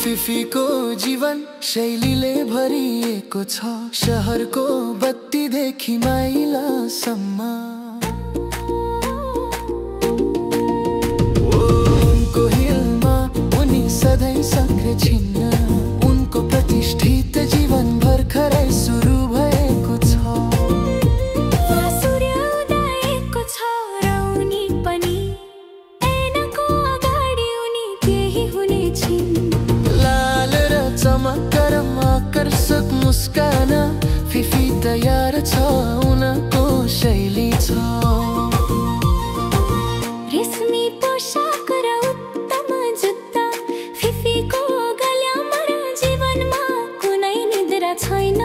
फिफीको जीवन शैलीले भरिएको छ, शहरको बत्तीदेखि माइलासम्म। उनको हिलमा उनी सधैँ सक्रिय छिन्न, उनको प्रतिष्ठित जीवन भर्खरै सुरु भएको छ। आकर्षक मुस्कान फिफी तयार छ, उनको शैली छ। रेशमी पोशाक र उत्तम जुत्ता, फिफीको गल्यामा र जीवनमा कुनै निद्रा छैन।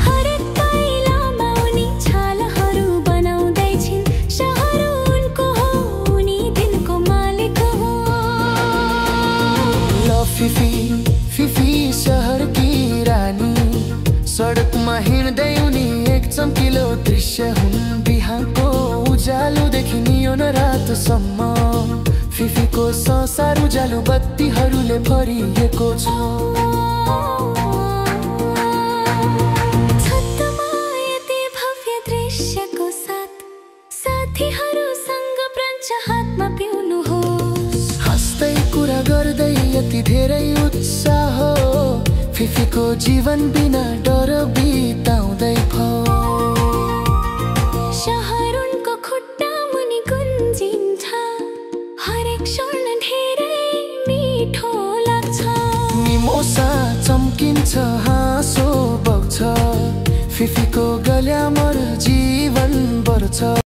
हरेक पाइलामा उनी छालहरू बनाउँदै छिन्, शहर उनको हो, उनी दिनको मालिक हो। ल फिफी शहर की रानी, सडकमा हिँड्दै उनी एक चम्किलो दृश्य हुन्। बिहानको उज्यालोदेखि नियोन रातसम्म फिफीको संसार उज्यालो बत्तीहरूले भरिएको छ। छतमा यति भव्य दृश्यको साथ साथीहरूसँग ब्रन्च हातमा पिउनुहोस्। हाँस्दै कुरा गर्दै यति धेरै उत्साह, फिफीको जीवन बिना डर बिताउँदै भयो। शहर उनको खुट्टा मुनि गुन्जिन्छ, हरेक स्वर्ण धेरै मिठो लाग्छ। मिमोसा चम्किन्छ, हाँसो बग्छ, फिफीको